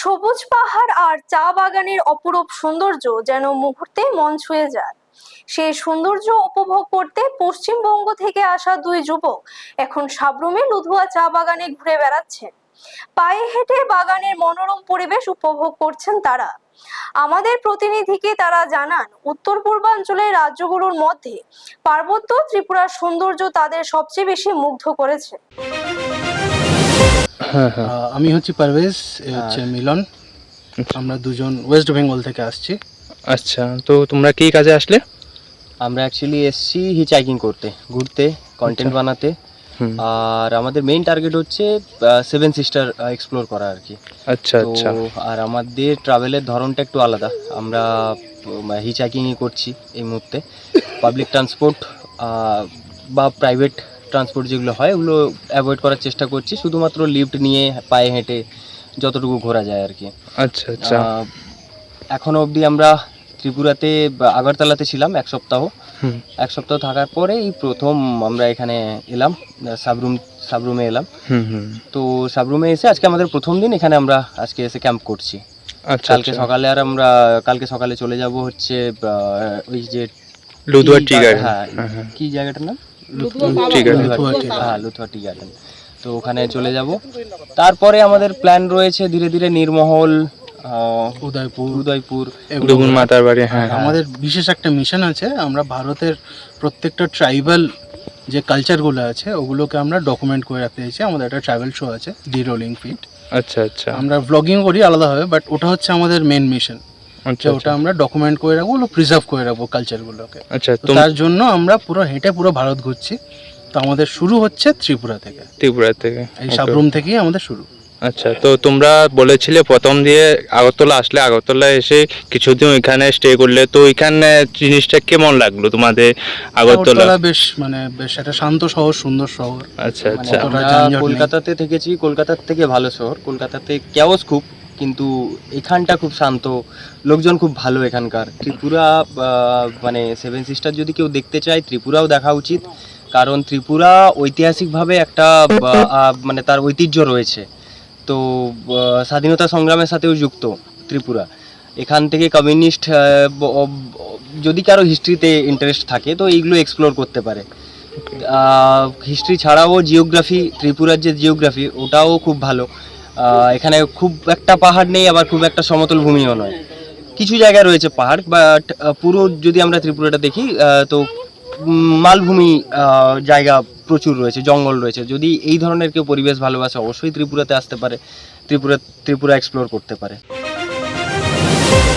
সবুজ পাহাড় আর চা বাগানের অপরূপ সৌন্দর্য যেন মুহূর্তে মন ছুঁয়ে যায়। সেই সৌন্দর্য উপভোগ করতে পশ্চিমবঙ্গ থেকে আসা দুই যুবক এখন সাব্রুমে লুধুয়া চা বাগানে ঘুরে বেড়াচ্ছেন। পায়ে হেঁটে বাগানের মনোরম পরিবেশ উপভোগ করছেন তারা। আমাদের প্রতিনিধিকে তারা জানান, উত্তর পূর্বাঞ্চলের রাজ্যগুলোর মধ্যে পার্বত্য ত্রিপুরার সৌন্দর্য তাদের সবচেয়ে বেশি মুগ্ধ করেছে। আমি হচ্ছি পারভেজ, হচ্ছে মিলন। আমরা দুজন ওয়েস্ট বেঙ্গল থেকে আসছি। আচ্ছা, তো তোমরা কি কাজে আসলে? আমরা অ্যাকচুয়ালি এসছি হিচহাইকিং করতে, ঘুরতে, কন্টেন্ট বানাতে। আর আমাদের মেইন টার্গেট হচ্ছে সেভেন সিস্টার এক্সপ্লোর করা আর কি। আচ্ছা আচ্ছা। আর আমাদের ট্রাভেলের ধরনটা একটু আলাদা। আমরা হিচহাইকিংই করছি এই মুহূর্তে। পাবলিক ট্রান্সপোর্ট বা প্রাইভেট ট্রান্সপোর্ট যেগুলো হয় ওগুলো অ্যাভয়েড করার চেষ্টা করছি, শুধুমাত্র লিফট নিয়ে পায়ে হেঁটে যতটুকু ঘোরা যায় আর কি। আচ্ছা আচ্ছা। এখনো অবধি আমরা ত্রিপুরাতে আগরতলাতে ছিলাম এক সপ্তাহ থাকার পরে এই প্রথম আমরা এখানে এলাম, সাবরুমে এলাম। তো সাবরুমে এসে আজকে আমাদের প্রথম দিন এখানে, আমরা আজকে এসে ক্যাম্প করছি। আচ্ছা, কালকে সকালে চলে যাব হচ্ছে ওই যে লুধুয়া টি গার্ডেন। হ্যাঁ, কি জায়গাটার নাম? Ludhua tea garden. তো ওখানে চলে যাব। তারপরে আমাদের প্ল্যান রয়েছে ধীরে ধীরে নির্মহল, উদয়পুর, ডুমুর মাতার বাড়ি। হ্যাঁ, আমাদের বিশেষ একটা মিশন আছে। আমরা ভারতের প্রত্যেকটা ট্রাইবাল যে কালচারগুলো আছে ওগুলোকে আমরা ডকুমেন্ট করে রাখতে চাইছি। আমাদের একটা ট্রাভেল শো আছে, দি রোলিং ফিট। আচ্ছা আচ্ছা। আমরা ব্লগিং করি আলাদাভাবে, বাট ওটা হচ্ছে আমাদের মেন মিশন। আচ্ছা, ওটা আমরা ডকুমেন্ট করে রাখবো, ওগুলো প্রিজার্ভ করে রাখবো কালচারগুলোকে। আচ্ছা, তার জন্য আমরা পুরো ভারত ঘুরছি। তো আমাদের শুরু হচ্ছে ত্রিপুরা থেকে, এই সাবরুম থেকেই আমাদের শুরু। আচ্ছা, তো তোমরা বলেছিলে প্রথম দিয়ে আগরতলা আসলে, আগরতলা এসে কিছুদিন ওইখানে স্টে করলে, তো ওইখানে জিনিসটা কেমন লাগলো তোমাদের? আগরতলা বেশ একটা শান্ত শহর, সুন্দর শহর। আচ্ছা আচ্ছা। আমরা কলকাতাতে থেকেছি, কলকাতার থেকে ভালো শহর। কলকাতাতে কেওস খুব, কিন্তু এখানটা খুব শান্ত, লোকজন খুব ভালো এখানকার। ত্রিপুরা মানে সেভেন সিস্টার যদি কেউ দেখতে চায়, ত্রিপুরাও দেখা উচিত। কারণ ত্রিপুরা ঐতিহাসিকভাবে একটা মানে তার ঐতিহ্য রয়েছে। তো স্বাধীনতা সংগ্রামের সাথেও যুক্ত ত্রিপুরা। এখান থেকে কমিউনিস্ট, যদি কারো হিস্ট্রিতে ইন্টারেস্ট থাকে তো এইগুলো এক্সপ্লোর করতে পারে। হিস্ট্রি ছাড়াও জিওগ্রাফি, ত্রিপুরার যে জিওগ্রাফি ওটাও খুব ভালো। এখানে খুব একটা পাহাড় নেই, আবার খুব একটা সমতল ভূমিও নয়। কিছু জায়গায় রয়েছে পাহাড়, বাট পুরো যদি আমরা ত্রিপুরাটা দেখি তো মালভূমি জায়গা প্রচুর রয়েছে, জঙ্গল রয়েছে। যদি এই ধরনের কেউ পরিবেশ ভালোবাসে অবশ্যই ত্রিপুরাতে আসতে পারে, ত্রিপুরা এক্সপ্লোর করতে পারে।